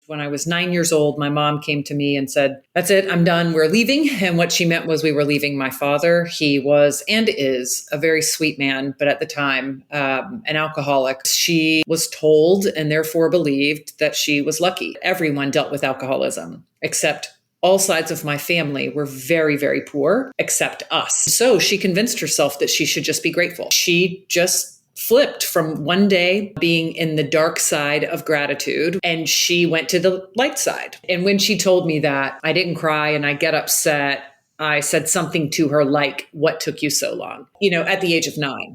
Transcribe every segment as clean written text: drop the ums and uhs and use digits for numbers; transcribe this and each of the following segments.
When I was 9 years old, my mom came to me and said, "That's it, I'm done, we're leaving." And what she meant was we were leaving my father. He was and is a very sweet man, but at the time, an alcoholic. She was told and therefore believed that she was lucky. Everyone dealt with alcoholism, except all sides of my family were very, very poor, except us. So she convinced herself that she should just be grateful. She just flipped from one day being in the dark side of gratitude and she went to the light side. And when she told me that, I didn't cry and I get upset. I said something to her like, "What took you so long?" At the age of 9.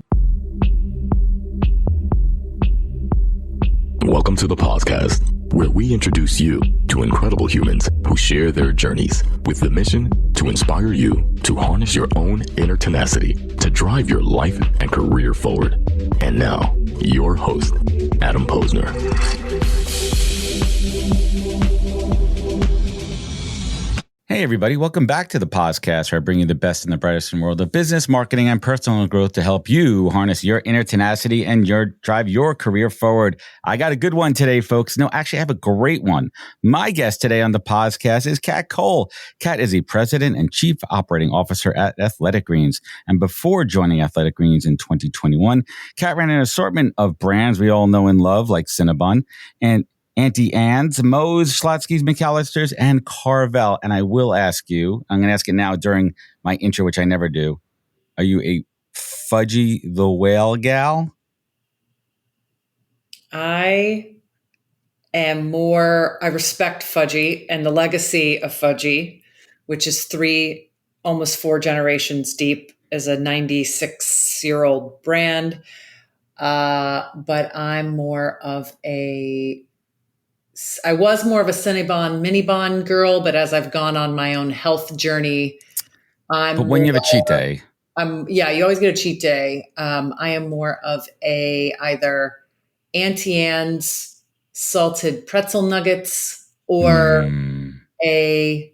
Welcome to the podcast, where we introduce you to incredible humans who share their journeys with the mission to inspire you to harness your own inner tenacity to drive your life and career forward. And now, your host, Adam Posner. Hey, everybody. Welcome back to the podcast, where I bring you the best and the brightest in the world of business, marketing, and personal growth to help you harness your inner tenacity and drive your career forward. I got a good one today, folks. No, actually, I have a great one. My guest today on the podcast is Kat Cole. Kat is a president and chief operating officer at Athletic Greens. And before joining Athletic Greens in 2021, Kat ran an assortment of brands we all know and love, like Cinnabon and Auntie Anne's, Moe's, Schlotzsky's, McAllister's, and Carvel. And I will ask you, I'm going to ask it now during my intro, which I never do. Are you a Fudgy the Whale gal? I respect Fudgy and the legacy of Fudgy, which is almost 4 generations deep as a 96-year-old brand. But I was more of a Cinnabon Minibon girl, but as I've gone on my own health journey, But when you have a cheat day. You always get a cheat day. I am more of either Auntie Anne's salted pretzel nuggets or a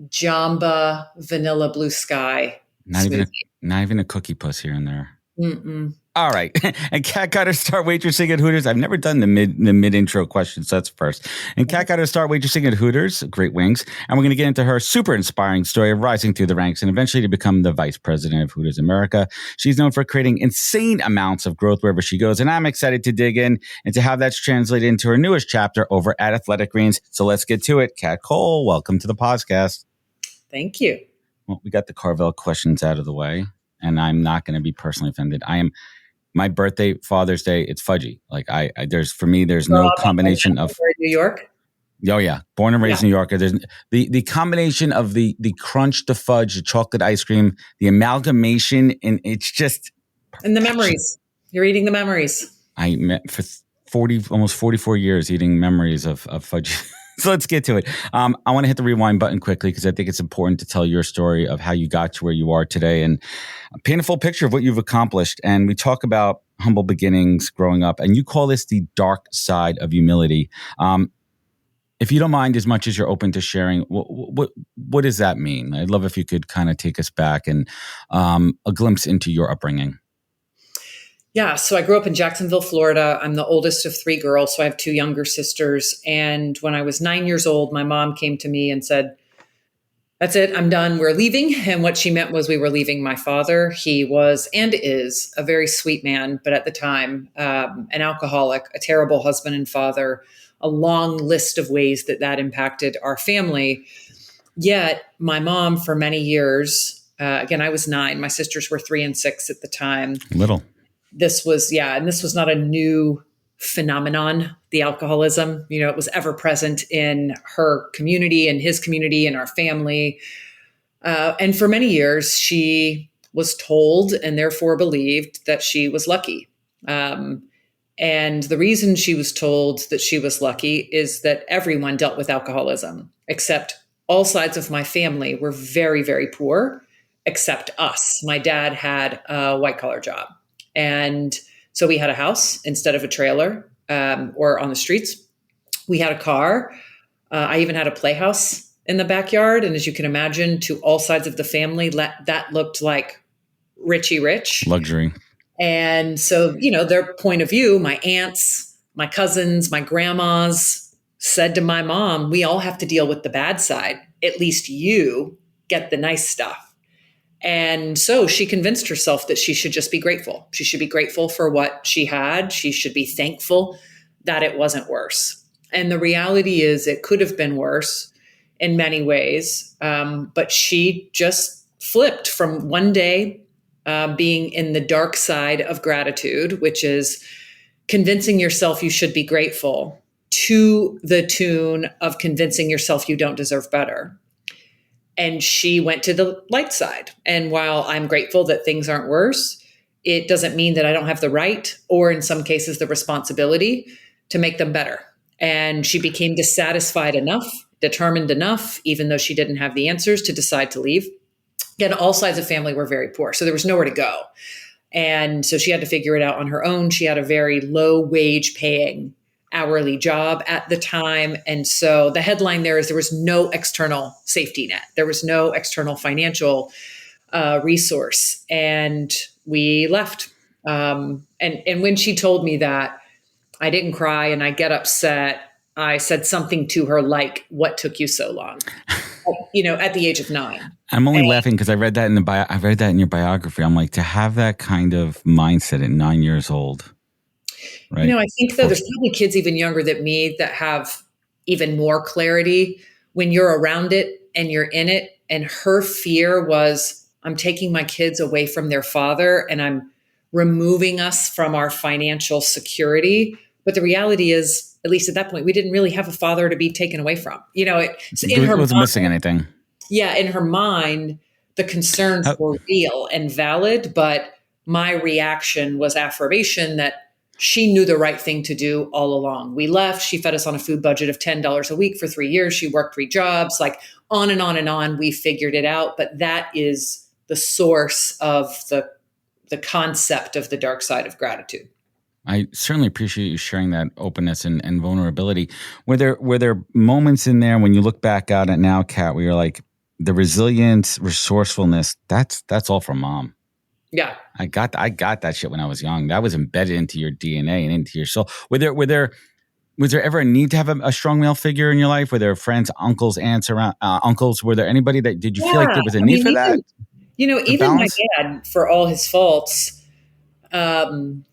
Jamba vanilla blue sky smoothie. Not even a cookie puss here and there. Mm-mm. All right. And Kat got her start waitressing at Hooters. I've never done the mid intro questions. So that's first. And Kat got her start waitressing at Hooters, Great Wings. And we're going to get into her super inspiring story of rising through the ranks and eventually to become the vice president of Hooters America. She's known for creating insane amounts of growth wherever she goes. And I'm excited to dig in and to how that's translated into her newest chapter over at Athletic Greens. So let's get to it. Kat Cole, welcome to the podcast. Thank you. Well, we got the Carvel questions out of the way, and I'm not going to be personally offended. My birthday, Father's Day, it's Fudgy. Like there's no combination of New York. Oh yeah, born and raised in New York. There's the combination of the crunch, the fudge, the chocolate ice cream, the amalgamation, and it's just and the memories. You're eating the memories. I met for almost 44 years eating memories of fudge. So let's get to it. I want to hit the rewind button quickly because I think it's important to tell your story of how you got to where you are today and paint a full picture of what you've accomplished. And we talk about humble beginnings growing up, and you call this the dark side of humility. If you don't mind, as much as you're open to sharing, what does that mean? I'd love if you could kind of take us back and a glimpse into your upbringing. Yeah, so I grew up in Jacksonville, Florida. I'm the oldest of 3 girls, so I have 2 younger sisters. And when I was 9 years old, my mom came to me and said, "That's it, I'm done, we're leaving." And what she meant was we were leaving my father. He was and is a very sweet man, but at the time, an alcoholic, a terrible husband and father, a long list of ways that impacted our family. Yet my mom, for many years, again, I was 9, my sisters were 3 and 6 at the time. Little. This was not a new phenomenon, the alcoholism. It was ever present in her community and his community and our family. And for many years, she was told and therefore believed that she was lucky. And the reason she was told that she was lucky is that everyone dealt with alcoholism, except all sides of my family were very, very poor, except us. My dad had a white-collar job. And so we had a house instead of a trailer or on the streets. We had a car. I even had a playhouse in the backyard. And as you can imagine, to all sides of the family, that looked like Richie Rich. Luxury. And so, their point of view, my aunts, my cousins, my grandmas, said to my mom, we all have to deal with the bad side. At least you get the nice stuff. And so she convinced herself that she should just be grateful. She should be grateful for what she had. She should be thankful that it wasn't worse. And the reality is, it could have been worse in many ways. But she just flipped from one day being in the dark side of gratitude, which is convincing yourself you should be grateful, to the tune of convincing yourself you don't deserve better. And she went to the light side. And while I'm grateful that things aren't worse, it doesn't mean that I don't have the right, or in some cases, the responsibility to make them better. And she became dissatisfied enough, determined enough, even though she didn't have the answers, to decide to leave. Again, all sides of family were very poor, so there was nowhere to go. And so she had to figure it out on her own. She had a very low wage paying hourly job at the time. And so the headline there is, there was no external safety net. There was no external financial resource. And we left. And when she told me that, I didn't cry and I get upset. I said something to her like, what took you so long? At the age of 9. I'm only laughing because I read that I read that in your biography. I'm like, to have that kind of mindset at 9 years old. Right. I think though there's probably kids even younger than me that have even more clarity when you're around it and you're in it. And her fear was, I'm taking my kids away from their father and I'm removing us from our financial security. But the reality is, at least at that point, we didn't really have a father to be taken away from. It wasn't missing anything. Yeah. In her mind, the concerns were real and valid, but my reaction was affirmation that she knew the right thing to do all along. We left. She fed us on a food budget of $10 a week for 3 years. She worked 3 jobs, like on and on and on. We figured it out. But that is the source of the concept of the dark side of gratitude. I certainly appreciate you sharing that openness and vulnerability. Were there moments in there when you look back out at now, Kat, where you're like, the resilience, resourcefulness, that's all from mom? Yeah. I got that shit when I was young. That was embedded into your DNA and into your soul. Was there ever a need to have a strong male figure in your life? Were there friends, uncles, aunts around, uncles? Were there anybody did you feel like there was a need for that? Even balance? My dad, for all his faults, had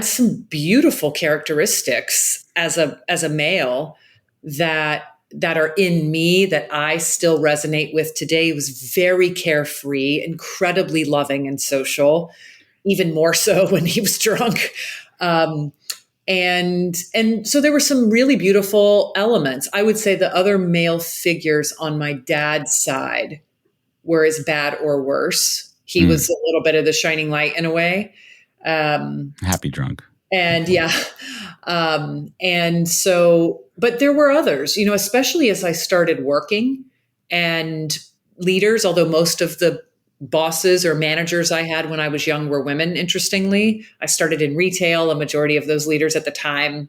some beautiful characteristics as a male that are in me that I still resonate with today. He was very carefree, incredibly loving and social, even more so when he was drunk. And so there were some really beautiful elements. I would say the other male figures on my dad's side were as bad or worse. He was a little bit of the shining light in a way. Happy drunk. And yeah. And so, but there were others, especially as I started working, and leaders, although most of the bosses or managers I had when I was young were women. Interestingly, I started in retail. A majority of those leaders at the time,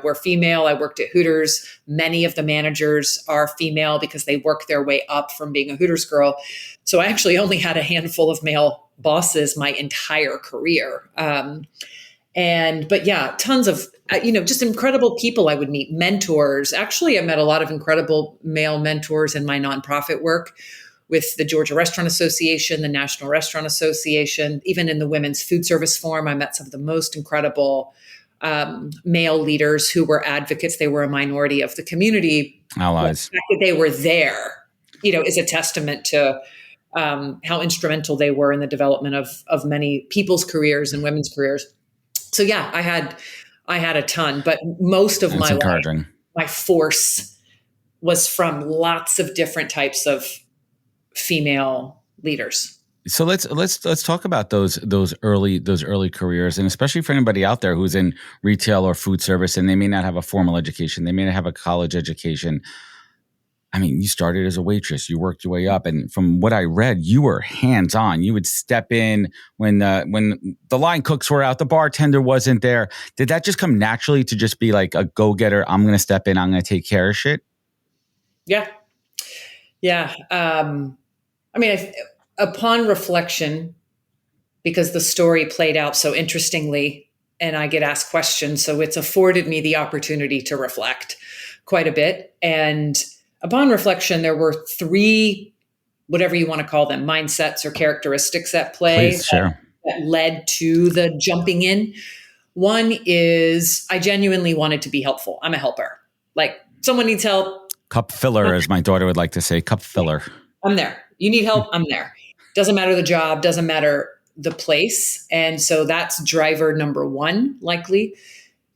were female. I worked at Hooters. Many of the managers are female because they work their way up from being a Hooters girl. So I actually only had a handful of male bosses my entire career. But yeah, tons of, just incredible people I would meet, mentors. Actually, I met a lot of incredible male mentors in my nonprofit work with the Georgia Restaurant Association, the National Restaurant Association. Even in the Women's Food Service Forum, I met some of the most incredible male leaders who were advocates. They were a minority of the community. Allies. The fact that they were there, is a testament to how instrumental they were in the development of many people's careers and women's careers. So yeah, I had a ton, but most of my life, my force was from lots of different types of female leaders. So let's talk about those early careers, and especially for anybody out there who's in retail or food service and they may not have a formal education, they may not have a college education. I mean, you started as a waitress, you worked your way up, and from what I read, you were hands-on. You would step in when the line cooks were out, the bartender wasn't there. Did that just come naturally to just be like a go-getter? I'm going to step in, I'm going to take care of shit. Yeah. Upon reflection, because the story played out so interestingly and I get asked questions. So it's afforded me the opportunity to reflect quite a bit. And upon reflection, there were three, whatever you want to call them, mindsets or characteristics at play Please share. that led to the jumping in. One is I genuinely wanted to be helpful. I'm a helper. Like someone needs help. Cup filler, as my daughter would like to say, cup filler. I'm there. You need help. I'm there. Doesn't matter the job, doesn't matter the place. And so that's driver number one, likely.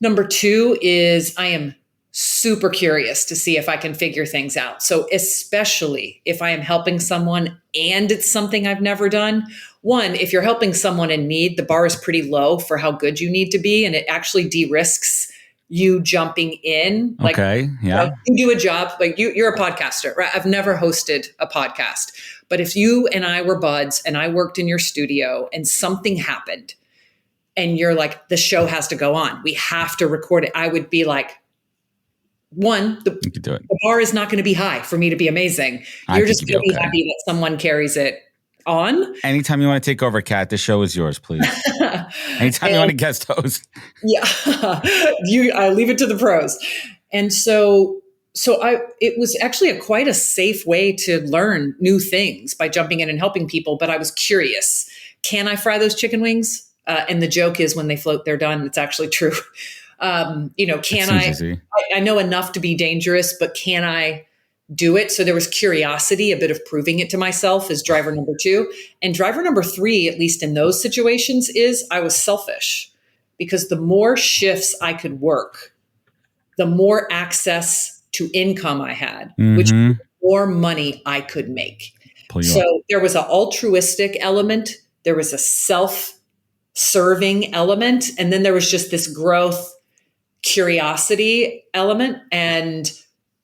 Number two is I am super curious to see if I can figure things out. So especially if I am helping someone and it's something I've never done. One, if you're helping someone in need, the bar is pretty low for how good you need to be. And it actually de-risks you jumping in. Like, okay. Yeah. You do a job, like you're a podcaster, right? I've never hosted a podcast, but if you and I were buds and I worked in your studio and something happened and you're like, the show has to go on, we have to record it, I would be like, one, the bar is not going to be high for me to be amazing. You're just going to be happy that someone carries it on. Anytime you want to take over, Kat, the show is yours, please. Anytime you want to guest host. Yeah. I leave it to the pros. And so it was actually quite a safe way to learn new things by jumping in and helping people. But I was curious, can I fry those chicken wings? And the joke is when they float, they're done. It's actually true. Can I know enough to be dangerous, but can I do it? So there was curiosity, a bit of proving it to myself is driver number two. And driver number three, at least in those situations, is I was selfish because the more shifts I could work, the more access to income I had, which means the more money I could make. So there was an altruistic element. There was a self-serving element. And then there was just this growth curiosity element. And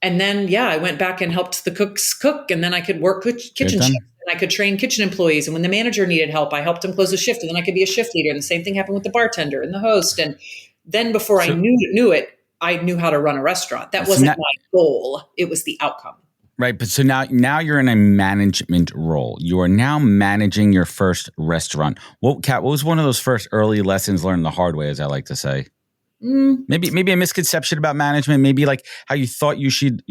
then, I went back and helped the cooks cook, and then I could work kitchen shifts, and I could train kitchen employees. And when the manager needed help, I helped him close a shift, and then I could be a shift leader. And the same thing happened with the bartender and the host. And then before I knew it, I knew how to run a restaurant. That wasn't my goal. It was the outcome. Right. But so now you're in a management role. You are now managing your first restaurant. Kat, what was one of those first early lessons learned the hard way, as I like to say? Maybe a misconception about management, maybe like how you thought you should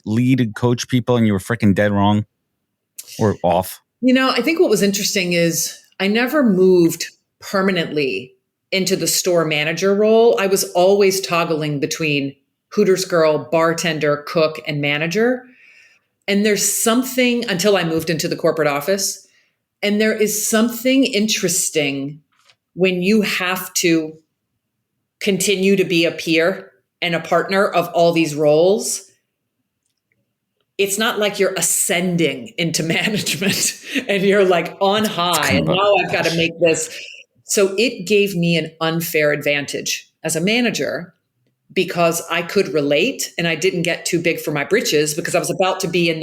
lead and coach people and you were freaking dead wrong or off. I think what was interesting is I never moved permanently into the store manager role. I was always toggling between Hooters girl, bartender, cook, and manager. And there's something until I moved into the corporate office. And there is something interesting when you have to continue to be a peer and a partner of all these roles. It's not like you're ascending into management and you're like on high and now I've got to make this. So it gave me an unfair advantage as a manager because I could relate and I didn't get too big for my britches because I was about to be in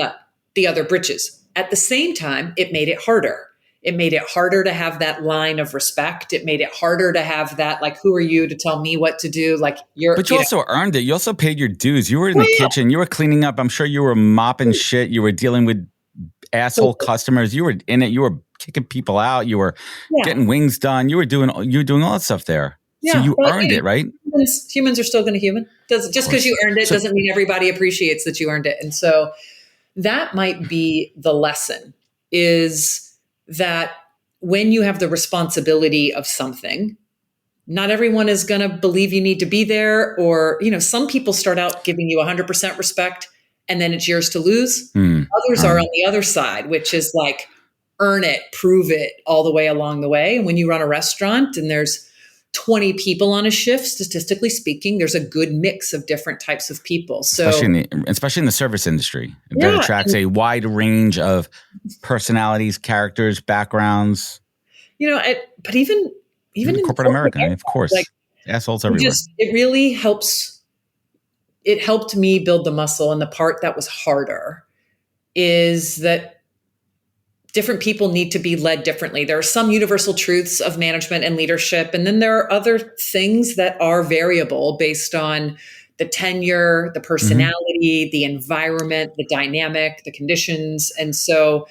the other britches. At the same time, it made it harder. It made it harder to have that line of respect. It made it harder to have that, like, who are you to tell me what to do? Like But you also earned it. You also paid your dues. You were in the kitchen. You were cleaning up. I'm sure you were mopping shit. You were dealing with asshole customers. You were in it. You were kicking people out. You were getting wings done. You were doing all that stuff there. Yeah, so you earned it, right? Humans are still going to human. Just because you earned it doesn't mean everybody appreciates that you earned it. And so that might be the lesson is that when you have the responsibility of something, not everyone is going to believe you need to be there. Or, some people start out giving you 100% respect and then it's yours to lose. Others are on the other side, which is like, earn it, prove it all the way along the way. And when you run a restaurant and there's 20 people on a shift, statistically speaking, there's a good mix of different types of people. So especially in the service industry, that attracts a wide range of personalities, characters, backgrounds. But even in corporate America, of course, like, assholes everywhere. It really helps. It helped me build the muscle. And the part that was harder is that different people need to be led differently. There are some universal truths of management and leadership. And then there are other things that are variable based on the tenure, the personality, the environment, the dynamic, the conditions. And so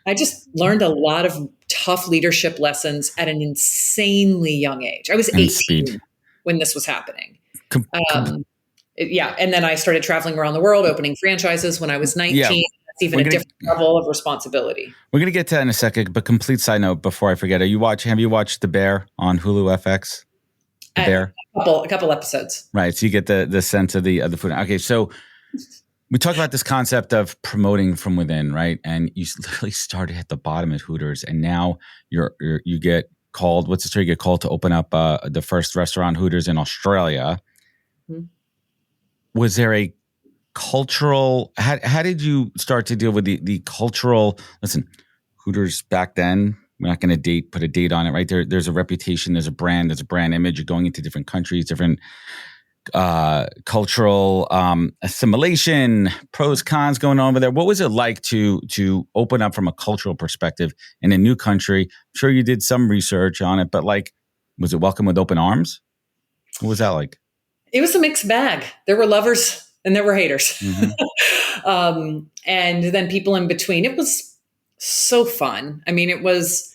I just learned a lot of tough leadership lessons at an insanely young age. I was 18. when this was happening. Com- And then I started traveling around the world, opening franchises when I was 19. Yeah. That's even a different level of responsibility. We're going to get to that in a second, but complete side note before I forget. Have you watched The Bear on Hulu FX? The Bear? A couple episodes. Right. So you get the sense of the food. Okay. So we talked about this concept of promoting from within, right? And you literally started at the bottom at Hooters, and now you get called. What's the story? You get called to open up the first restaurant Hooters in Australia. Mm-hmm. Was there a cultural? How did you start to deal with the cultural? Listen, Hooters back then. We're not going to put a date on it, right? There's a reputation, there's a brand image. You're going into different countries, different cultural assimilation, pros, cons going on over there. What was it like to open up from a cultural perspective in a new country? I'm sure you did some research on it, but was it welcome with open arms? What was that like? It was a mixed bag. There were lovers and there were haters. Mm-hmm. And then people in between. It was so fun. I mean, it was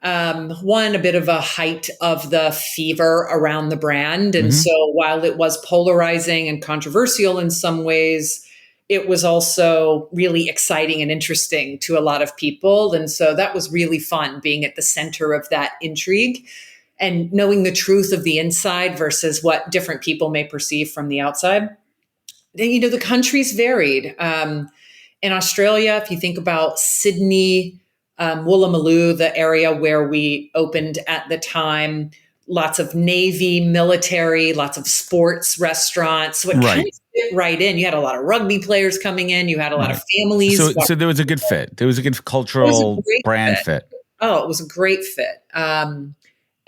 a bit of a height of the fever around the brand. And so while it was polarizing and controversial in some ways, it was also really exciting and interesting to a lot of people. And so that was really fun, being at the center of that intrigue and knowing the truth of the inside versus what different people may perceive from the outside. Then, the countries varied. In Australia, if you think about Sydney, Woolloomooloo, the area where we opened at the time, lots of Navy, military, lots of sports restaurants. So it kind of fit right in. You had a lot of rugby players coming in. You had a lot of families. So there was a good fit. There was a good cultural brand fit. Oh, it was a great fit.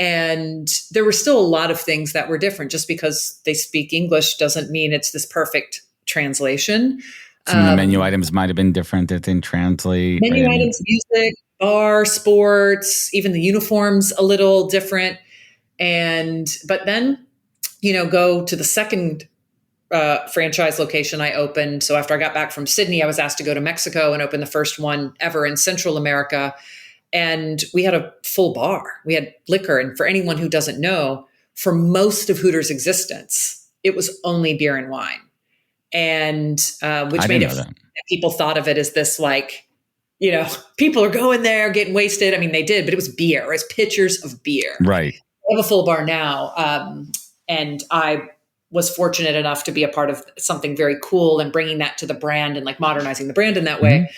And there were still a lot of things that were different. Just because they speak English doesn't mean it's this perfect translation. Some of the menu items might have been different that didn't translate. Menu items, music, bar, sports, even the uniforms a little different. But then, go to the second franchise location I opened. So after I got back from Sydney, I was asked to go to Mexico and open the first one ever in Central America. And we had a full bar. We had liquor. And for anyone who doesn't know, for most of Hooters' existence, it was only beer and wine. And which made it people thought of it as this people are going there getting wasted. I mean, they did, but it was beer. It was pitchers of beer. Right. We have a full bar now. And I was fortunate enough to be a part of something very cool and bringing that to the brand and modernizing the brand in that way.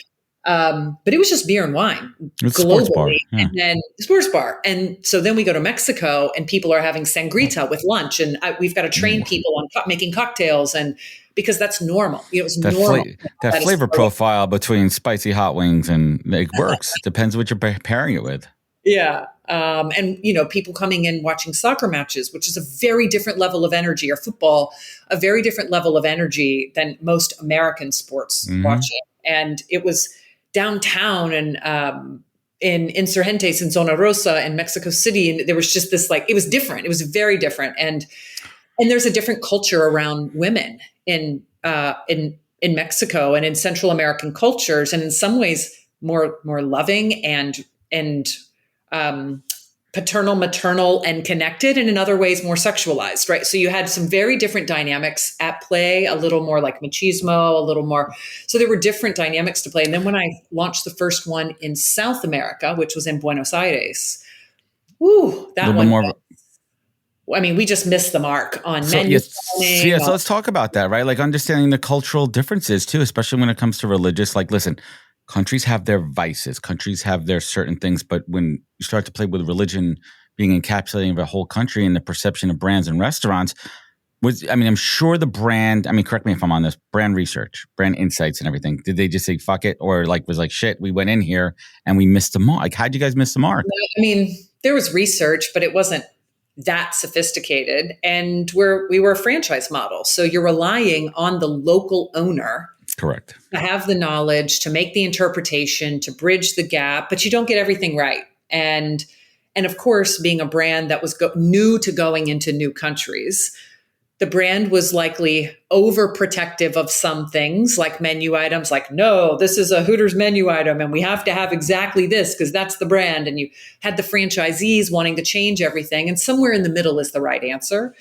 But it was just beer and wine globally, bar. Yeah. And then sports bar. And so then we go to Mexico and people are having sangrita with lunch, and we've got to train people on making cocktails, and because that's normal. It was normal. That flavor profile between spicy hot wings and it works. Depends what you're pairing it with. Yeah. And people coming in watching soccer matches, which is a very different level of energy, or football, a very different level of energy than most American sports watching. And it was downtown and in Insurgentes in Zona Rosa in Mexico City. And there was just this it was different. It was very different. And there's a different culture around women in Mexico and in Central American cultures. And in some ways more loving and paternal, maternal, and connected, and in other ways more sexualized, right? So you had some very different dynamics at play, a little more like machismo, a little more. So there were different dynamics to play. And then when I launched the first one in South America, which was in Buenos Aires, that one. We just missed the mark on menu planning. So let's talk about that, right? Understanding the cultural differences too, especially when it comes to religious. Listen, countries have their vices, countries have their certain things, but when you start to play with religion being encapsulating the whole country and the perception of brands and restaurants, I'm sure the brand, correct me if I'm on this, brand research, brand insights and everything, did they just say, fuck it? Or shit, we went in here and we missed the mark. How'd you guys miss the mark? There was research, but it wasn't that sophisticated. And we were a franchise model. So you're relying on the local owner. Correct. To have the knowledge, to make the interpretation, to bridge the gap, but you don't get everything right. And of course, being a brand that was new to going into new countries, the brand was likely overprotective of some things like menu items, like, no, this is a Hooters menu item and we have to have exactly this because that's the brand. And you had the franchisees wanting to change everything. And somewhere in the middle is the right answer.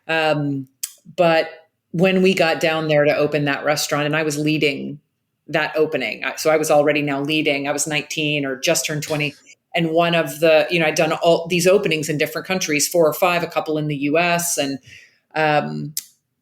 But when we got down there to open that restaurant, and I was leading that opening, so I was already now leading, I was 19 or just turned 20. And one of the, I'd done all these openings in different countries, 4 or 5, a couple in the US. And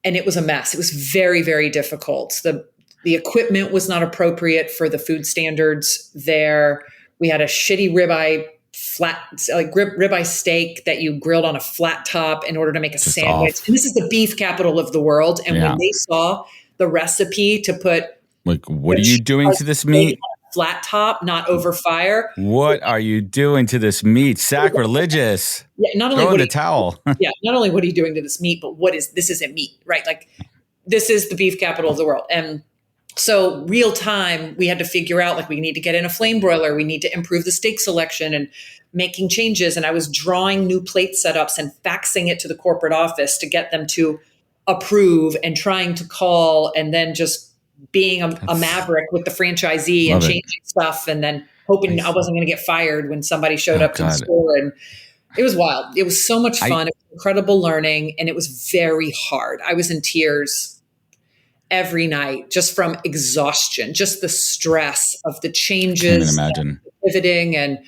it was a mess. It was very, very difficult. The equipment was not appropriate for the food standards there. We had a shitty ribeye ribeye steak that you grilled on a flat top in order to make a Just sandwich. off. And this is the beef capital of the world. And when they saw the recipe to put, like, what are you doing to this meat? Flat top, not over fire. What are you doing to this meat? Sacrilegious. Yeah, not only throw in the towel. not only what are you doing to this meat, but this isn't meat, right? Like, this is the beef capital of the world. And so real time, we had to figure out, like, we need to get in a flame broiler. We need to improve the steak selection and making changes. And I was drawing new plate setups and faxing it to the corporate office to get them to approve, and trying to call, and then just being a maverick with the franchisee and changing stuff, and then hoping I wasn't going to get fired when somebody showed up to the store. And it was wild. It was so much fun. It was incredible learning, and it was very hard. I was in tears every night just from exhaustion, just the stress of the changes, I can't imagine. Pivoting,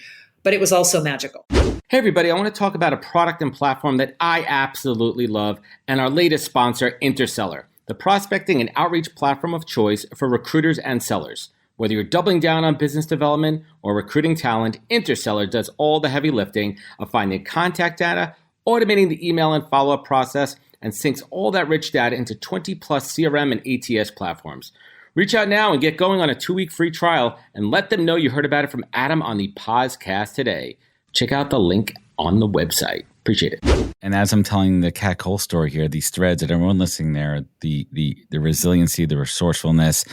but it was also magical. Hey everybody, I want to talk about a product and platform that I absolutely love, and our latest sponsor, Interseller, the prospecting and outreach platform of choice for recruiters and sellers. Whether you're doubling down on business development or recruiting talent, Interseller does all the heavy lifting of finding contact data, automating the email and follow-up process, and syncs all that rich data into 20 plus CRM and ATS platforms. Reach out now and get going on a 2-week free trial, and let them know you heard about it from Adam on the podcast today. Check out the link on the website. Appreciate it. And as I'm telling the Cat Cole story here, these threads that everyone listening there, the resiliency, the resourcefulness,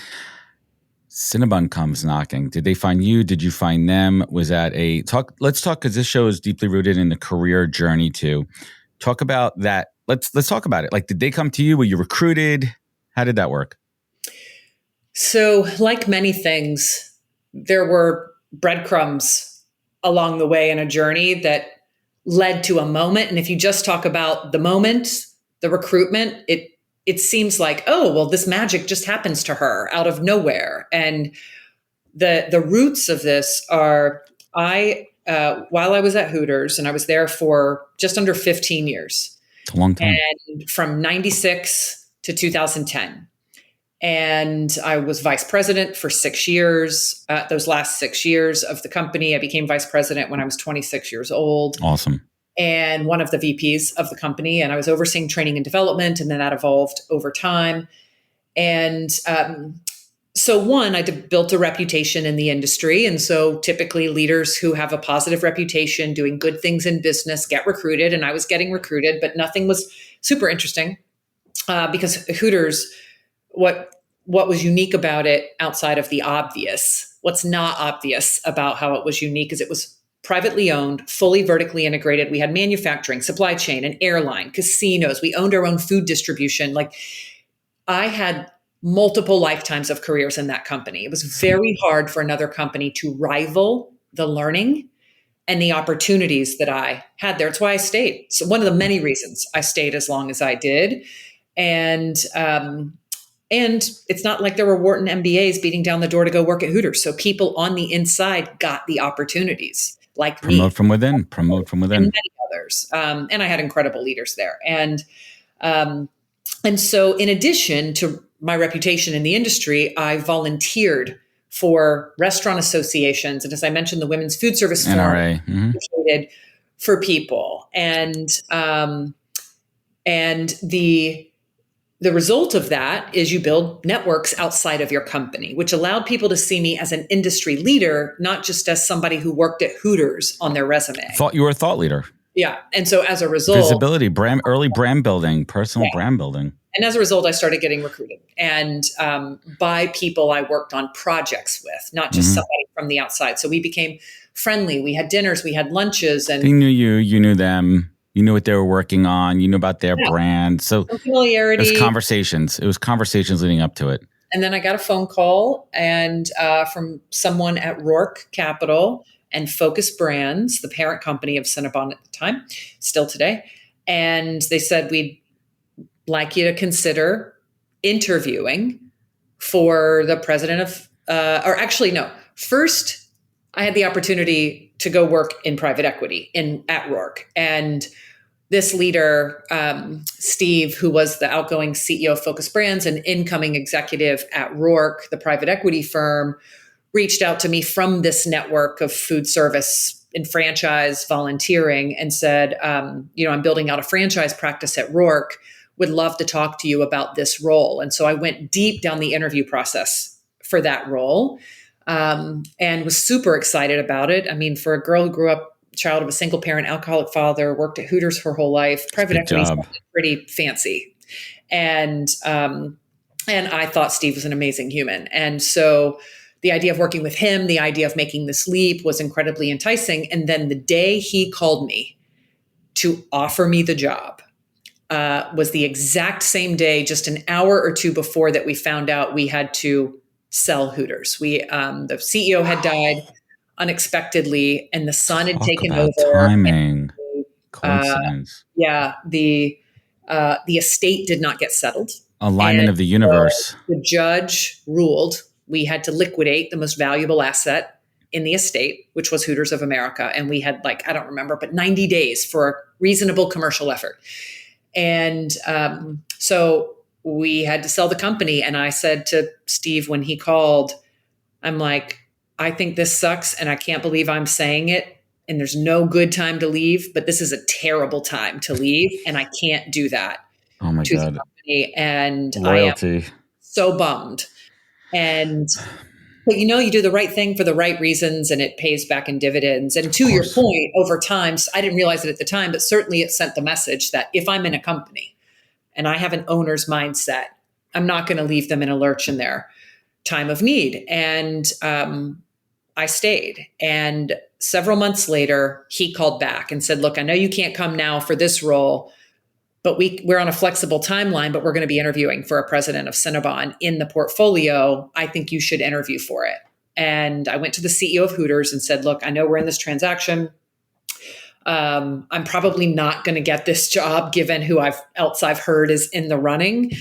Cinnabon comes knocking. Did they find you? Did you find them? Was that a talk? Let's talk, because this show is deeply rooted in the career journey too. Talk about that. Let's talk about it. Like, did they come to you? Were you recruited? How did that work? So, like many things, there were breadcrumbs along the way in a journey that led to a moment. And if you just talk about the moment, the recruitment, it seems like, oh, well, this magic just happens to her out of nowhere. And the roots of this are, while I was at Hooters, and I was there for just under 15 years. It's a long time. And from 96 to 2010. And I was vice president for 6 years. Those last 6 years of the company, I became vice president when I was 26 years old. Awesome. And one of the VPs of the company. And I was overseeing training and development. And then that evolved over time. And so one, I built a reputation in the industry. And so typically leaders who have a positive reputation doing good things in business get recruited. And I was getting recruited, but nothing was super interesting because Hooters, what was unique about it outside of the obvious, what's not obvious about how it was unique is it was privately owned, fully vertically integrated. We had manufacturing, supply chain, an airline, casinos. We owned our own food distribution. Like, I had multiple lifetimes of careers in that company. It was very hard for another company to rival the learning and the opportunities that I had there. It's why I stayed. So one of the many reasons I stayed as long as I did. And it's not like there were Wharton MBAs beating down the door to go work at Hooters. So people on the inside got the opportunities, like promote me. From within. Promote from within. And many others. And I had incredible leaders there. And so in addition to my reputation in the industry, I volunteered for restaurant associations. And as I mentioned, the Women's Food Service NRA. Forum for people. And the result of that is you build networks outside of your company, which allowed people to see me as an industry leader, not just as somebody who worked at Hooters on their resume. Thought you were a thought leader. Yeah. And so as a result, visibility, early brand building, personal brand building. And as a result, I started getting recruited and by people I worked on projects with, not just somebody from the outside. So we became friendly. We had dinners, we had lunches, and they knew you, you knew them. You knew what they were working on. You knew about their brand. So some familiarity. It was conversations. It was conversations leading up to it. And then I got a phone call and from someone at Rourke Capital and Focus Brands, the parent company of Cinnabon at the time, still today. And they said, we'd like you to consider interviewing for the president of, first I had the opportunity to go work in private equity at Rourke. And this leader, Steve, who was the outgoing CEO of Focus Brands and incoming executive at Rourke, the private equity firm, reached out to me from this network of food service and franchise volunteering and said, I'm building out a franchise practice at Rourke, would love to talk to you about this role. And so I went deep down the interview process for that role and was super excited about it. I mean, for a girl who grew up child of a single parent alcoholic father, worked at Hooters her whole life, private equity is pretty fancy. And I thought Steve was an amazing human. And so the idea of working with him, the idea of making this leap was incredibly enticing. And then the day he called me to offer me the job was the exact same day, just an hour or two before that we found out we had to sell Hooters. The CEO had died unexpectedly, and the son had taken over. Timing, coincidence. The estate did not get settled. Alignment of the universe. The judge ruled we had to liquidate the most valuable asset in the estate, which was Hooters of America, and we had 90 days for a reasonable commercial effort. And so we had to sell the company. And I said to Steve when he called, I'm like, I think this sucks and I can't believe I'm saying it. And there's no good time to leave, but this is a terrible time to leave. And I can't do that. Oh my God. The company. And loyalty. I am so bummed. But you do the right thing for the right reasons and it pays back in dividends. And to your point, over time, I didn't realize it at the time, but certainly it sent the message that if I'm in a company and I have an owner's mindset, I'm not going to leave them in a lurch in their time of need. And I stayed. And several months later, he called back and said, look, I know you can't come now for this role, but we're on a flexible timeline, but we're going to be interviewing for a president of Cinnabon in the portfolio. I think you should interview for it. And I went to the CEO of Hooters and said, look, I know we're in this transaction. I'm probably not going to get this job given who else I've heard is in the running,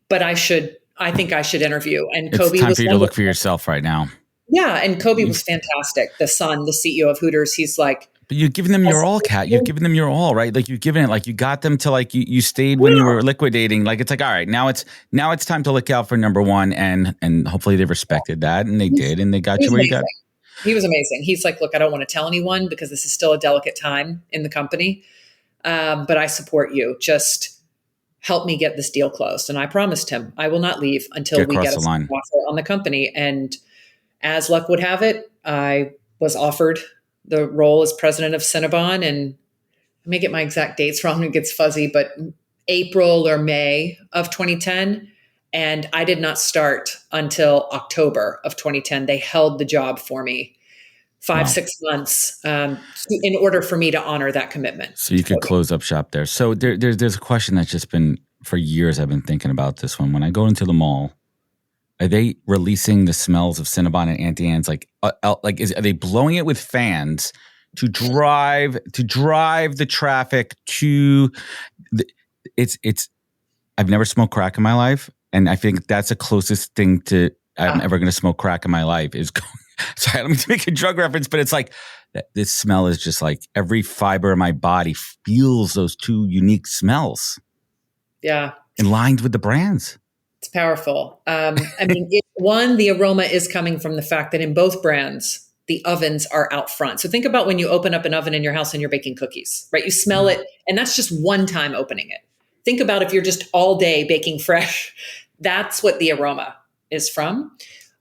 but I think I should interview. And it's Kobe time was for you to look for yourself right now. Yeah. And Kobe was fantastic. The son, the CEO of Hooters, he's like, but you've given them your all, Kat. You've given them your all, right? Like you've given it, you got them to you stayed when you were liquidating. It's all right, now it's time to look out for number one. And hopefully they respected that and they did. And they got you where you got. He was amazing. He's like, look, I don't want to tell anyone because this is still a delicate time in the company. But I support you. Just help me get this deal closed. And I promised him I will not leave until we get a offer on the company. And as luck would have it, I was offered the role as president of Cinnabon, and I may get my exact dates wrong, it gets fuzzy, but April or May of 2010. And I did not start until October of 2010. They held the job for me 6 months in order for me to honor that commitment. So you could close up shop there. So there's a question that's just been, for years I've been thinking about this one. When I go into the mall, are they releasing the smells of Cinnabon and Auntie Anne's? Are they blowing it with fans to drive the traffic to? I've never smoked crack in my life, and I think that's the closest thing to I'm ever going to smoke crack in my life. Is going, sorry, I don't mean to make a drug reference, but it's this smell is just every fiber of my body feels those two unique smells. Yeah, aligned with the brands. It's powerful. The aroma is coming from the fact that in both brands, the ovens are out front. So think about when you open up an oven in your house and you're baking cookies, right? You smell it, and that's just one time opening it. Think about if you're just all day baking fresh. That's what the aroma is from.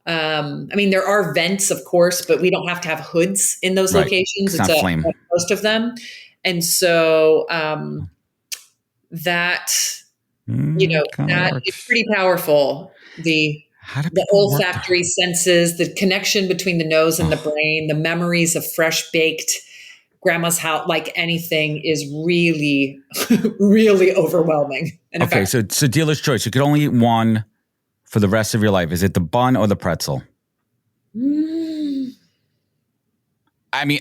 There are vents, of course, but we don't have to have hoods in those locations. It's not flame. Most of them. And so that is pretty powerful. The olfactory senses, the connection between the nose and the brain, the memories of fresh baked grandma's house, like anything, is really, really overwhelming. And in Okay, fact, so dealer's choice. You could only eat one for the rest of your life. Is it the bun or the pretzel? I mean,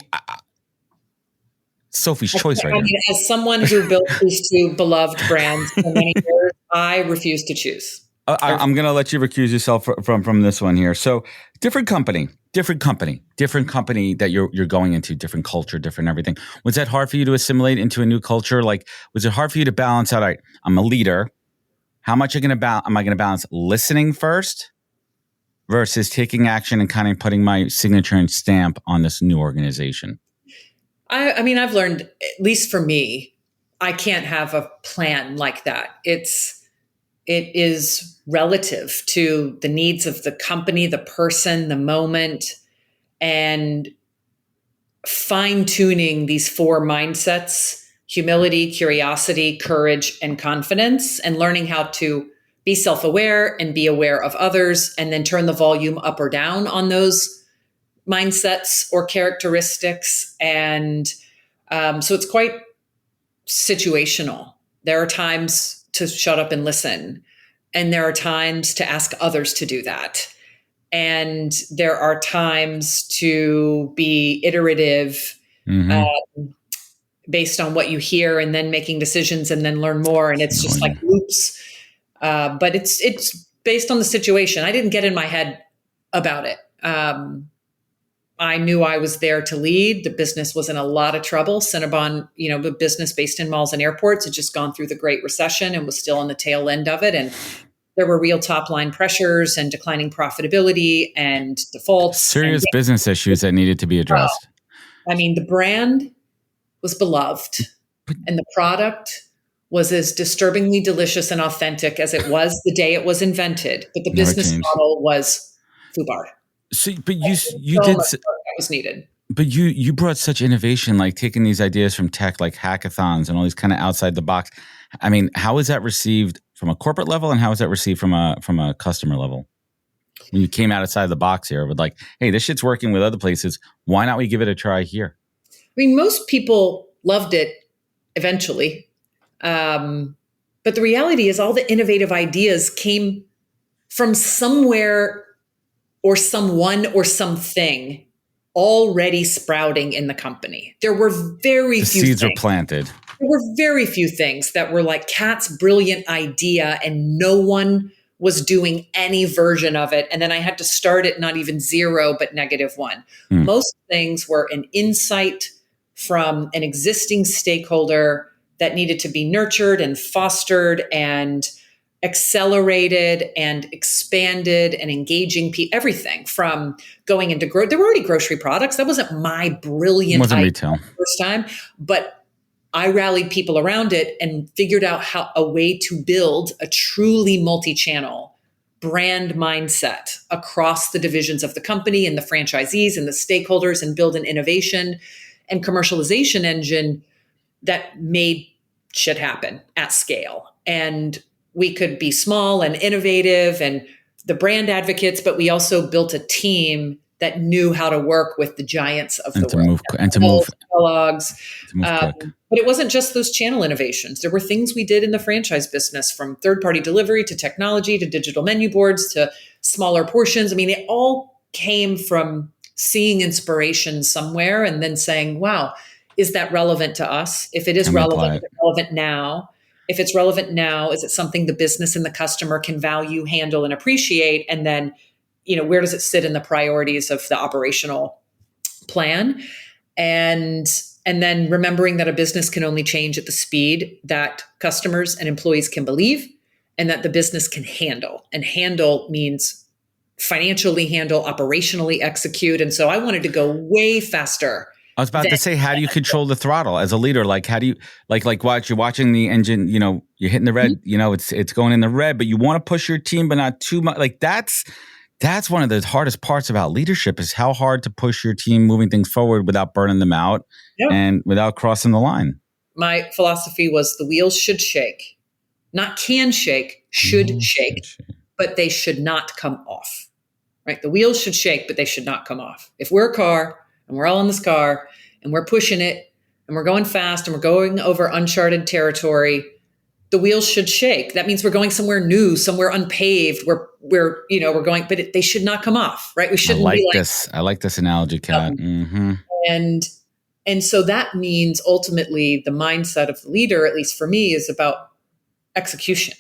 Sophie's choice right I here. mean, as someone who built these two beloved brands for many years, I refuse to choose. I'm going to let you recuse yourself from this one here. So different company that you're going into, different culture, different everything. Was that hard for you to assimilate into a new culture? Like, was it hard for you to balance out, all right, I'm a leader. How much am I going to balance listening first versus taking action and kind of putting my signature and stamp on this new organization? I mean, I've learned, at least for me, I can't have a plan like that. It is relative to the needs of the company, the person, the moment, and fine tuning these four mindsets: humility, curiosity, courage, and confidence, and learning how to be self-aware and be aware of others, and then turn the volume up or down on those mindsets or characteristics. And so it's quite situational. There are times to shut up and listen, and there are times to ask others to do that. And there are times to be iterative, based on what you hear, and then making decisions and then learn more. And it's just like loops. But it's based on the situation. I didn't get in my head about it. I knew I was there to lead. The business was in a lot of trouble. Cinnabon, the business based in malls and airports, had just gone through the Great Recession and was still on the tail end of it. And there were real top line pressures and declining profitability and defaults. Serious business issues that needed to be addressed. I mean, the brand was beloved and the product was as disturbingly delicious and authentic as it was the day it was invented. But the business model was FUBAR. So, but you did that was needed. But you brought such innovation, like taking these ideas from tech, like hackathons and all these kind of outside the box. I mean, how is that received from a corporate level, and how is that received from a customer level? When you came outside the box here with like, hey, this shit's working with other places. Why not we give it a try here? I mean, most people loved it eventually. But the reality is all the innovative ideas came from somewhere or someone or something already sprouting in the company. There were very few seeds were planted. There were very few things that were like Kat's brilliant idea and no one was doing any version of it. And then I had to start at not even 0, but -1. Most things were an insight from an existing stakeholder that needed to be nurtured and fostered and accelerated and expanded and engaging people, everything from going into there were already grocery products. That wasn't my brilliant idea retail the first time, but I rallied people around it and figured out a way to build a truly multi-channel brand mindset across the divisions of the company and the franchisees and the stakeholders, and build an innovation and commercialization engine that made shit happen at scale. And we could be small and innovative and the brand advocates, but we also built a team that knew how to work with the giants of the world. To move quick. But it wasn't just those channel innovations. There were things we did in the franchise business, from third-party delivery to technology to digital menu boards to smaller portions. I mean, it all came from seeing inspiration somewhere and then saying, wow, is that relevant to us? If it is relevant, is it relevant now? If it's relevant now, is it something the business and the customer can value, handle, and appreciate? And then, where does it sit in the priorities of the operational plan? And then remembering that a business can only change at the speed that customers and employees can believe, and that the business can handle. And handle means financially handle, operationally execute. And so I wanted to go way faster. I was about to say, how do you control the throttle as a leader? Like, how do you watch? You're watching the engine. You're hitting the red. It's going in the red, but you want to push your team, but not too much. Like that's one of the hardest parts about leadership, is how hard to push your team moving things forward without burning them out and without crossing the line. My philosophy was the wheels should shake, not can shake, should shake, but they should not come off. Right? The wheels should shake, but they should not come off. If we're a car, and we're all in this car and we're pushing it, and we're going fast and we're going over uncharted territory, the wheels should shake. That means we're going somewhere new, somewhere unpaved. We're going, but they should not come off, right? We shouldn't be like this. I like this analogy, Kat. And so that means ultimately the mindset of the leader, at least for me, is about execution.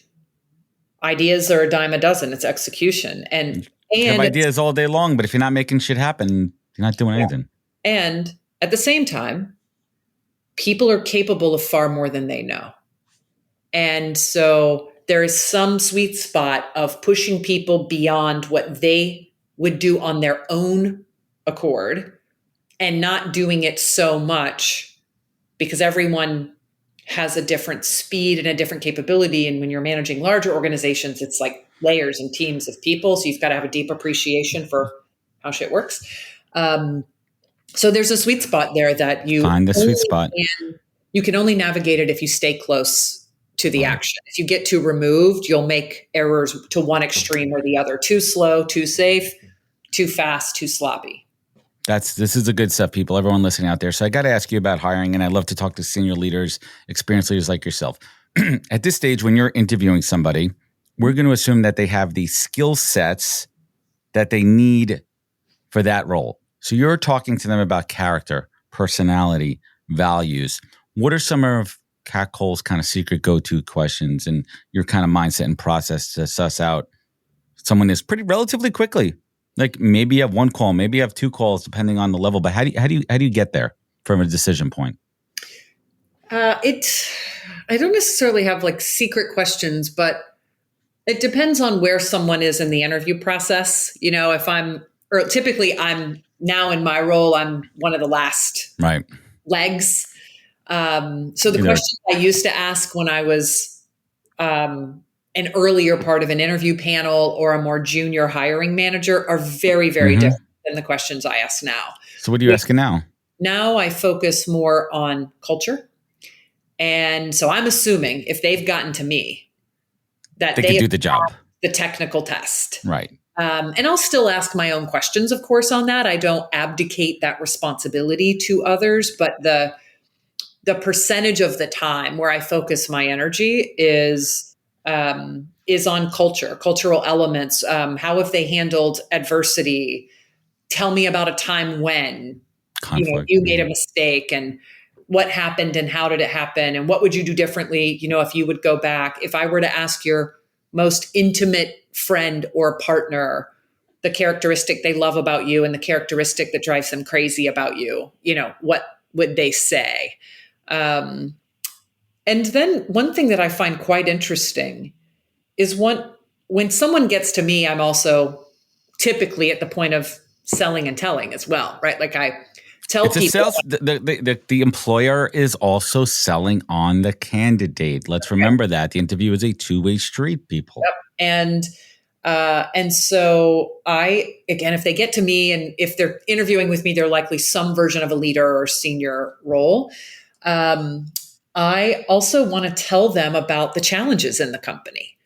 Ideas are a dime a dozen. It's execution. And you have ideas all day long, but if you're not making shit happen, you're not doing anything. And at the same time, people are capable of far more than they know. And so there is some sweet spot of pushing people beyond what they would do on their own accord and not doing it so much because everyone has a different speed and a different capability. And when you're managing larger organizations, it's like layers and teams of people. So you've got to have a deep appreciation for how shit works. So there's a sweet spot there that you find the sweet spot. You can only navigate it if you stay close to the action. If you get too removed, you'll make errors to one extreme or the other. Too slow, too safe, too fast, too sloppy. This is the good stuff, people. Everyone listening out there. So I got to ask you about hiring, and I love to talk to senior leaders, experienced leaders like yourself. At this stage, when you're interviewing somebody, we're going to assume that they have the skill sets that they need for that role. So you're talking to them about character, personality, values. What are some of Kat Cole's kind of secret go-to questions and your kind of mindset and process to suss out someone is pretty relatively quickly? Like maybe you have one call, maybe you have two calls, depending on the level. But how do you get there from a decision point? I don't necessarily have like secret questions, but it depends on where someone is in the interview process. You know, typically I'm now in my role, I'm one of the last legs. So the question I used to ask when I was an earlier part of an interview panel or a more junior hiring manager are very, very different than the questions I ask now. So what are you asking now? Now I focus more on culture. And so I'm assuming if they've gotten to me that they can do the job, the technical test. Right. And I'll still ask my own questions, of course, on that. I don't abdicate that responsibility to others, but the percentage of the time where I focus my energy is on culture, cultural elements. How have they handled adversity? Tell me about a time when you made a mistake and what happened and how did it happen? And what would you do differently? If you would go back, if I were to ask your most intimate friend or partner, the characteristic they love about you and the characteristic that drives them crazy about you, what would they say? And then one thing that I find quite interesting is when someone gets to me, I'm also typically at the point of selling and telling as well, right? Like I tell people. The employer is also selling on the candidate. Let's remember that. The interview is a two-way street, people. Yep. And so if they get to me and if they're interviewing with me, they're likely some version of a leader or senior role. I also want to tell them about the challenges in the company,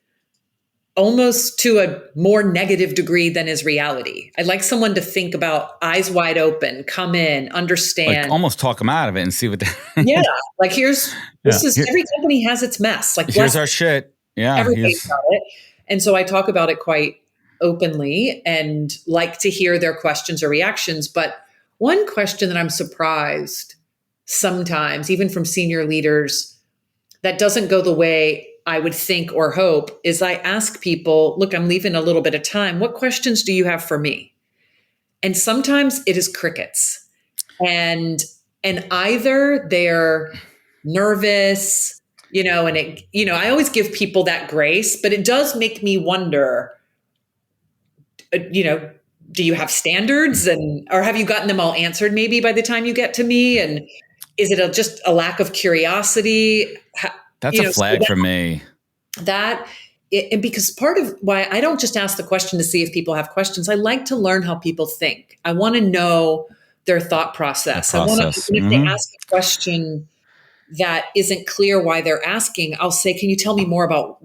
almost to a more negative degree than is reality. I'd like someone to think about eyes wide open, come in, understand. Like almost talk them out of it and see what they Yeah. Like every company has its mess. Like here's our shit. Yeah. Everybody's got it. And so I talk about it quite openly and like to hear their questions or reactions. But one question that I'm surprised sometimes, even from senior leaders, that doesn't go the way I would think or hope is I ask people, look, I'm leaving a little bit of time. What questions do you have for me? And sometimes it is crickets. And either they're nervous, I always give people that grace, but it does make me wonder, do you have standards or have you gotten them all answered maybe by the time you get to me? And is it just a lack of curiosity? That's a flag for me. And because part of why I don't just ask the question to see if people have questions, I like to learn how people think. I want to know their thought process. I want to, if they ask a question that isn't clear why they're asking, I'll say, can you tell me more about,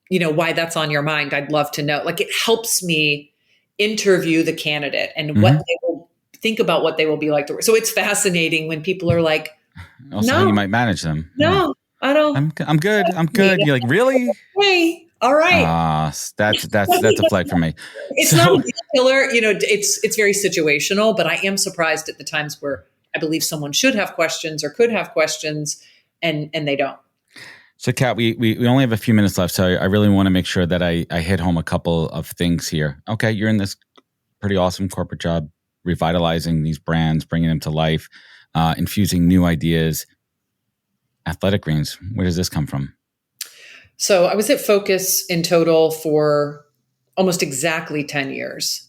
why that's on your mind? I'd love to know. Like it helps me interview the candidate and what they will think about what they will be like. So it's fascinating when people are like, Also, how you might manage them. No, I don't. I'm good. I'm good. You're like, really? Hey, all right. That's a flag for me. It's not a deal killer. It's very situational, but I am surprised at the times where I believe someone should have questions or could have questions and they don't. So, Kat, we only have a few minutes left, so I really want to make sure that I hit home a couple of things here. Okay, you're in this pretty awesome corporate job, revitalizing these brands, bringing them to life, infusing new ideas. Athletic Greens, where does this come from? So I was at Focus in total for almost exactly 10 years.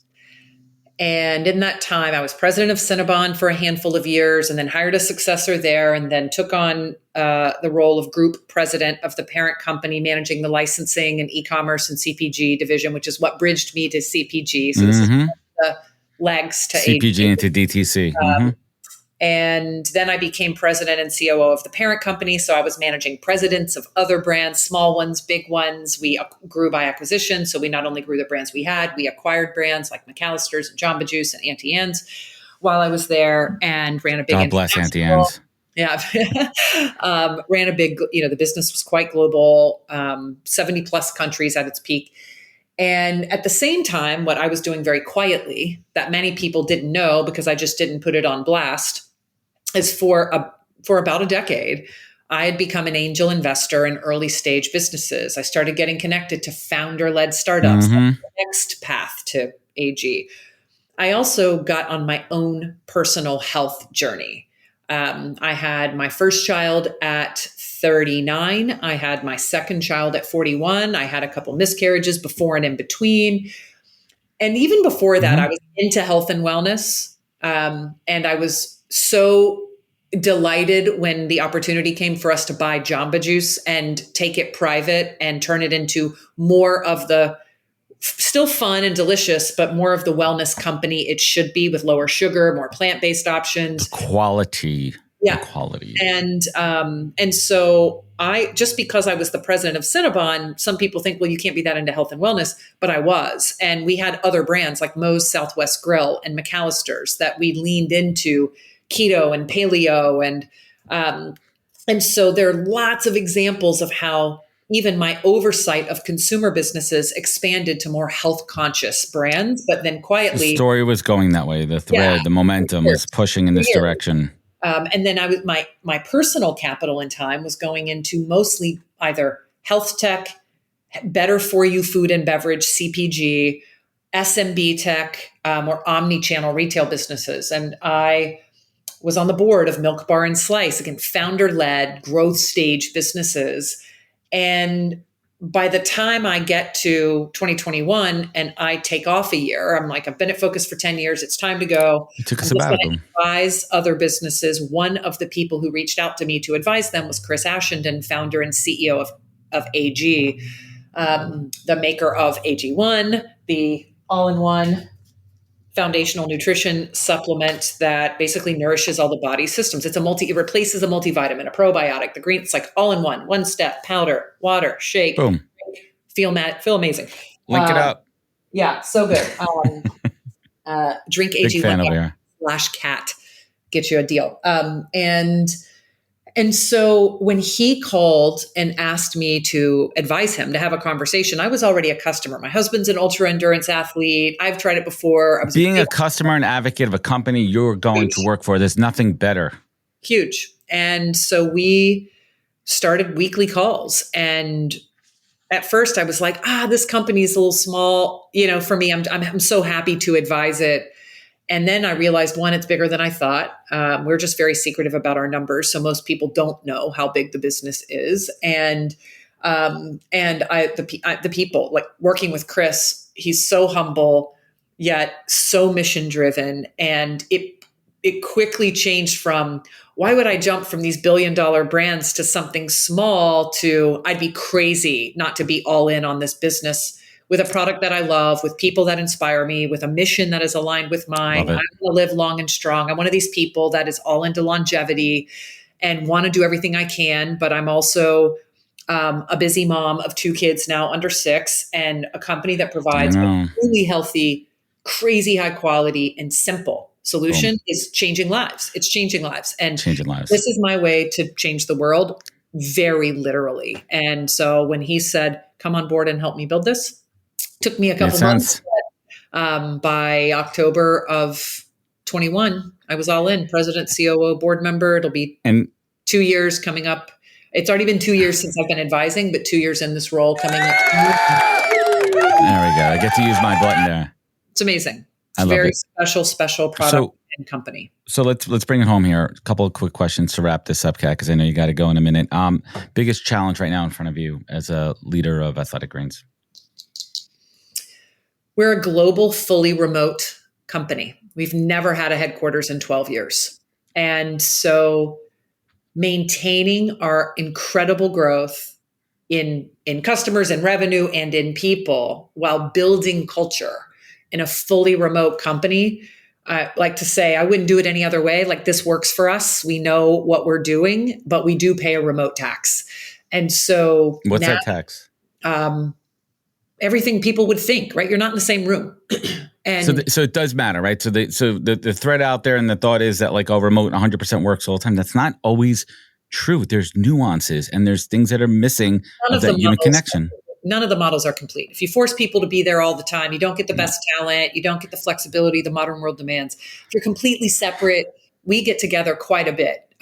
And in that time, I was president of Cinnabon for a handful of years and then hired a successor there and then took on the role of group president of the parent company, managing the licensing and e-commerce and CPG division, which is what bridged me to CPG. So this is the legs to CPG into DTC. And then I became president and COO of the parent company. So I was managing presidents of other brands, small ones, big ones. We grew by acquisition. So we not only grew the brands we had, we acquired brands like McAllister's and Jamba Juice and Auntie Anne's while I was there and ran a big... God bless Auntie Anne's. Yeah. Ran a big, the business was quite global, 70 plus countries at its peak. And at the same time, what I was doing very quietly that many people didn't know because I just didn't put it on blast is for about a decade, I had become an angel investor in early stage businesses. I started getting connected to founder-led startups, the next path to AG. I also got on my own personal health journey. I had my first child at 39. I had my second child at 41. I had a couple miscarriages before and in between. And even before that, I was into health and wellness. And I was so delighted when the opportunity came for us to buy Jamba Juice and take it private and turn it into more of the still fun and delicious, but more of the wellness company it should be with lower sugar, more plant-based options. The quality. Yeah. The quality. And so just because I was the president of Cinnabon, some people think, well, you can't be that into health and wellness, but I was. And we had other brands like Moe's Southwest Grill and McAllister's that we leaned into keto and paleo. And so there are lots of examples of how even my oversight of consumer businesses expanded to more health conscious brands, but then quietly. The story was going that way. The thread, the momentum was pushing in this direction. And then my personal capital and time was going into mostly either health tech, better for you food and beverage, CPG, SMB tech, or omni-channel retail businesses. And I was on the board of Milk Bar and Slice, again, founder-led growth stage businesses. And by the time I get to 2021 and I take off a year, I'm like, I've been at Focus for 10 years. It's time to go. You took a sabbatical. Advise other businesses. One of the people who reached out to me to advise them was Chris Ashenden, founder and CEO of AG, the maker of AG1, the all-in-one foundational nutrition supplement that basically nourishes all the body systems. It replaces a multivitamin, a probiotic, the green, it's like all in one step, powder, water, shake, boom, feel amazing. Link it up. Yeah, so good. Drink AG1/cat, get you a deal. And so when he called and asked me to advise him, to have a conversation, I was already a customer. My husband's an ultra endurance athlete. I've tried it before. I was being a customer and advocate of a company you're going to work for. There's nothing better. Huge. And so we started weekly calls. And at first I was like, this company is a little small. For me, I'm so happy to advise it. And then I realized, one, it's bigger than I thought. We're just very secretive about our numbers. So most people don't know how big the business is. And the people, like working with Chris, he's so humble, yet so mission driven. And it quickly changed from, why would I jump from these $1 billion brands to something small to, I'd be crazy not to be all in on this business with a product that I love, with people that inspire me, with a mission that is aligned with mine. I want to live long and strong. I'm one of these people that is all into longevity and want to do everything I can, but I'm also a busy mom of 2 kids now under 6 and a company that provides a really healthy, crazy high quality and simple solution is changing lives. It's changing lives. And Changing lives. this is my way to change the world, very literally. And so when he said, come on board and help me build this, took me a couple months. By October of 21, I was all in, president, COO, board member. It'll be 2 years coming up. It's already been 2 years since I've been advising, but 2 years in this role coming up. There we go. I get to use my button there. It's amazing. It's I a love very it. special product and company. So let's bring it home here. A couple of quick questions to wrap this up, Kat, because I know you got to go in a minute. Biggest challenge right now in front of you as a leader of Athletic Greens? We're a global, fully remote company. We've never had a headquarters in 12 years. And so maintaining our incredible growth in customers and revenue and in people while building culture in a fully remote company, I like to say I wouldn't do it any other way. Like, this works for us. We know what we're doing, but we do pay a remote tax. And so what's that tax? Everything people would think, right? You're not in the same room. And so it does matter, right? So the threat out there and the thought is that like, remote 100% works all the time. That's not always true. There's nuances and there's things that are missing of that human connection. None of the models are complete. If you force people to be there all the time, you don't get the best talent. You don't get the flexibility the modern world demands. If you're completely separate, we get together quite a bit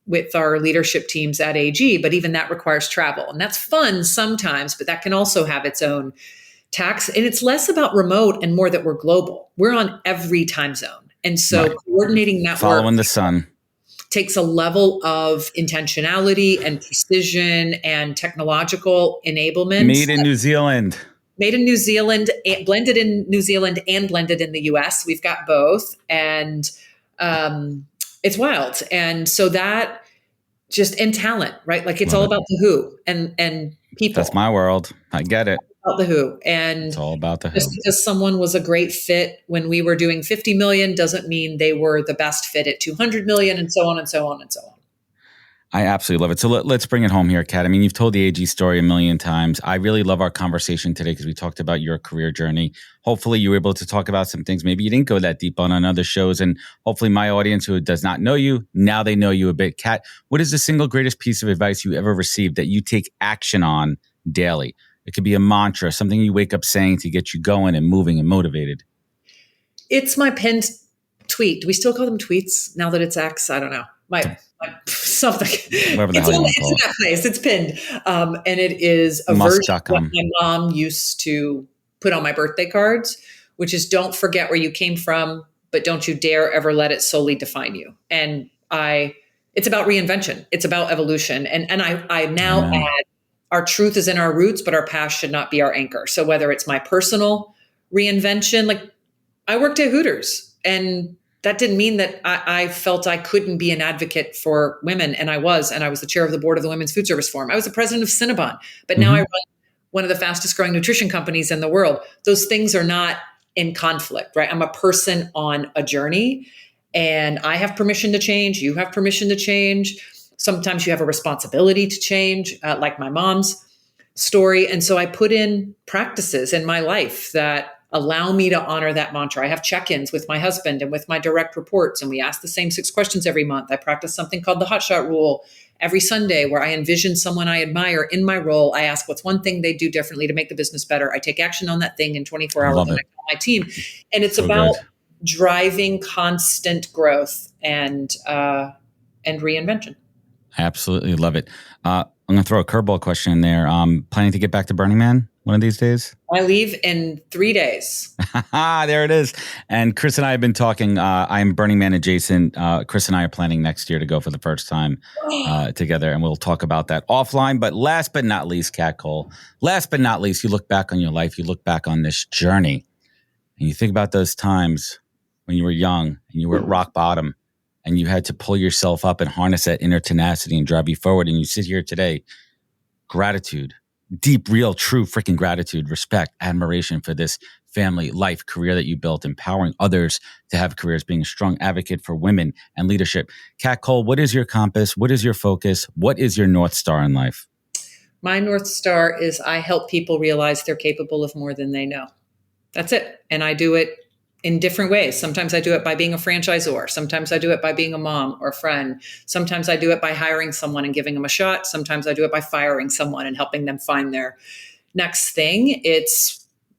with our leadership teams at AG, but even that requires travel. And that's fun sometimes, but that can also have its own tax. And it's less about remote and more that we're global. We're on every time zone. And so coordinating that following the sun takes a level of intentionality and precision and technological enablement. Made in New Zealand, blended in New Zealand and blended in the US. We've got both. And it's wild. And so that just, and talent, right? Like, it's all about the who and people. That's my world. I get it. About the who. And it's all about the who. Just because someone was a great fit when we were doing 50 million doesn't mean they were the best fit at 200 million, and so on and so on and so on. I absolutely love it. So let's bring it home here, Kat. I mean, you've told the AG story a million times. I really love our conversation today because we talked about your career journey. Hopefully you were able to talk about some things maybe you didn't go that deep on other shows. And hopefully my audience who does not know you, now they know you a bit. Kat, what is the single greatest piece of advice you ever received that you take action on daily? It could be a mantra, something you wake up saying to get you going and moving and motivated. It's my pinned tweet. Do we still call them tweets now that it's X? I don't know. My something. Whatever the hell you want to call it. It's in that place. It's pinned. And it is a version of what my mom used to put on my birthday cards, which is, don't forget where you came from, but don't you dare ever let it solely define you. And it's about reinvention. It's about evolution. And I now add, our truth is in our roots, but our past should not be our anchor. So whether it's my personal reinvention, like, I worked at Hooters, and that didn't mean that I felt I couldn't be an advocate for women. And I was the chair of the board of the Women's Food Service Forum. I was the president of Cinnabon, but now I run one of the fastest growing nutrition companies in the world. Those things are not in conflict, right? I'm a person on a journey, and I have permission to change. You have permission to change. Sometimes you have a responsibility to change, like my mom's story. And so I put in practices in my life that allow me to honor that mantra. I have check-ins with my husband and with my direct reports, and we ask the same 6 questions every month. I practice something called the hot shot rule every Sunday, where I envision someone I admire in my role. I ask what's one thing they do differently to make the business better. I take action on that thing in 24 hours and I call my team. And it's so about driving constant growth and reinvention. I absolutely love it. I'm going to throw a curveball question in there. Planning to get back to Burning Man one of these days? I leave in 3 days. There it is. And Chris and I have been talking. I'm Burning Man adjacent. Chris and I are planning next year to go for the first time together, and we'll talk about that offline. But last but not least, Kat Cole, last but not least, you look back on your life, you look back on this journey, and you think about those times when you were young and you were at rock bottom, and you had to pull yourself up and harness that inner tenacity and drive you forward. And you sit here today, gratitude, deep, real, true freaking gratitude, respect, admiration for this family, life, career that you built, empowering others to have careers, being a strong advocate for women and leadership. Kat Cole, what is your compass? What is your focus? What is your North Star in life? My North Star is I help people realize they're capable of more than they know. That's it. And I do it in different ways. Sometimes I do it by being a franchisor. Sometimes I do it by being a mom or a friend. Sometimes I do it by hiring someone and giving them a shot. Sometimes I do it by firing someone and helping them find their next thing.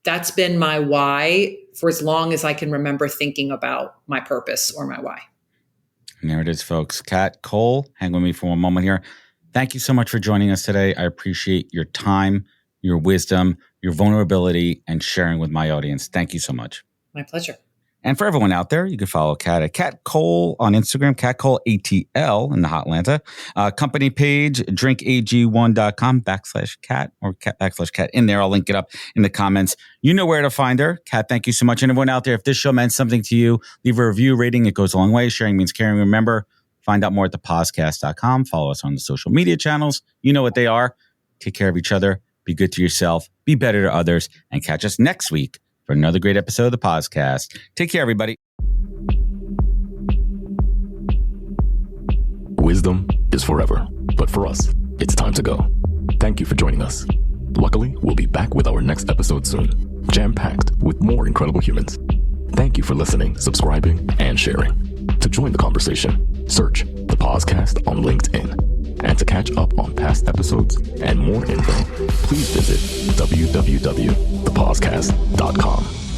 That's been my why for as long as I can remember thinking about my purpose or my why. And there it is, folks. Kat Cole, hang with me for one moment here. Thank you so much for joining us today. I appreciate your time, your wisdom, your vulnerability, and sharing with my audience. Thank you so much. My pleasure. And for everyone out there, you can follow Kat at Kat Cole on Instagram, Kat Cole ATL in the Hotlanta. Company page, drinkag1.com/Kat or /Kat in there. I'll link it up in the comments. You know where to find her. Kat, thank you so much. And everyone out there, if this show meant something to you, leave a review, rating. It goes a long way. Sharing means caring. Remember, find out more at thepodcast.com. Follow us on the social media channels. You know what they are. Take care of each other. Be good to yourself. Be better to others. And catch us next week for another great episode of the podcast. Take care, everybody. Wisdom is forever, but for us, it's time to go. Thank you for joining us. Luckily, we'll be back with our next episode soon, jam-packed with more incredible humans. Thank you for listening, subscribing, and sharing. To join the conversation, search the podcast on LinkedIn. And to catch up on past episodes and more info, please visit www.thepodcast.com.